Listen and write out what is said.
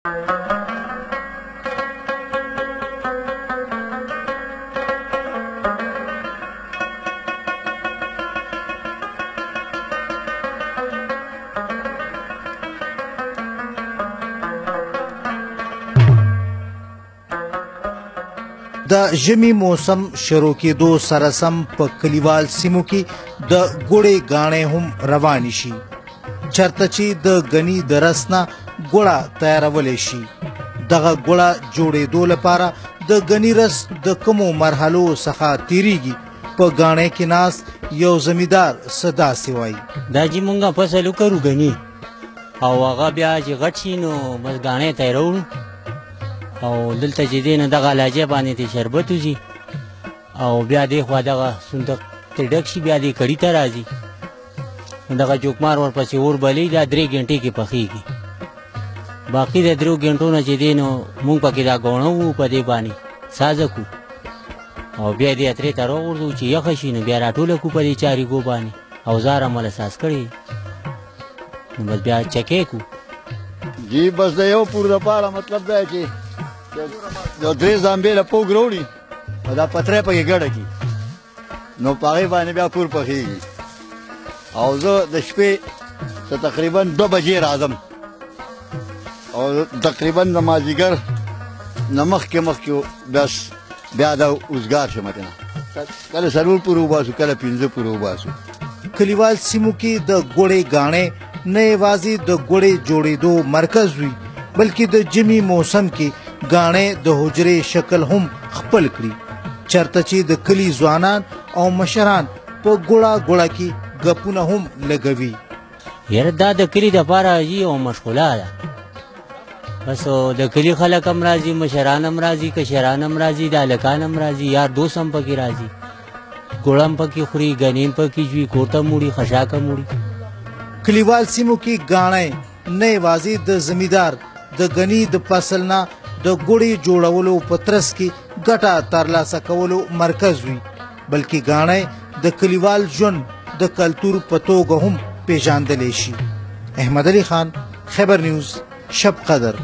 د ژمي موسم شروع کېدو سره سم په کلیوال سیمو کې د ګوړې ګاڼې هم روانې شي، چرته چې د غني د رس نه ګوړه تیارولی شي. دغه ګوړه جوړېدو لپاره د غني رس د کومو مرحلو څخه تیریږي. په ګاڼې کې ناست یو زمیندار څه داسې وایي: دا چې مونږ فصل وکړو غني او هغه بیا چې غټ شي نو بس ګاڼې تیروو او دلته چې دی نو دغه لهجه باندې ترې شربت وځي او بیا دې خوا دغه صندوق ترې ډک شي، بیا دې کړي ته راځي، نو دغه چوکمار ورپسې اور بلي، دا 3 غنټې کې پخېږي. باقي د 3 غنټو نه چې دی نو مونږ پکې دا ګوڼه وو په دې باندې سازه کړو او بیا دې اترې ته راغورځو چې یخه شي نو بیا راټوله کړو په دې چاریګو باندې او زار عمله ساز کړی نو بس بیا چکې کړو. جی بس د یو پور دپاره مطلب دا چې یو 3 زامبې له پوګ راوړي او دا پتری پکې ګډه کړي نو په هغې باندې بیا پور پخېږي. او زه د شپې تقریبا 2 بجې راځم او تقریبا د مازدیګر نه مخکې بس بیا دا اوزګار شم ته کله 4 پور وباسو کله 5 پور وباسو. کلیوال سیمو کې د ګوړې ګاڼې نه یوازې د ګوړې جوړېدو مرکز وي بلکې د ژمي موسم کې ګاڼې د حجرې شکل هم خپل کړي، چرته چې د کلي ځوانان او مشران په ګوړه ګوړه کې ګپونه هم لګوي. یاره دا د کلي دپاره یو مشغوله ده، بس د کلي خلک هم راځي، مشران هم راځي، کشران هم راځي، د هلکان هم راځي، یار دوست هم پکې راځي، ګوړه هم پکې خوري، ګني هم پکې ژوي، کور ته موړي، خشاک هم موړي. کلیوال سیمو کې ګاڼې نه یوازې د زمیندار د غني د فصل نه د ګوړې جوړولو په ترڅ کې ګټه ترلاسه کولو مرکز وي بلکې ګاڼې د کلیوال ژوند د کلتور په توګه هم پیژندلی شي. احمد علي خان، خبر نیوز، شب قدر.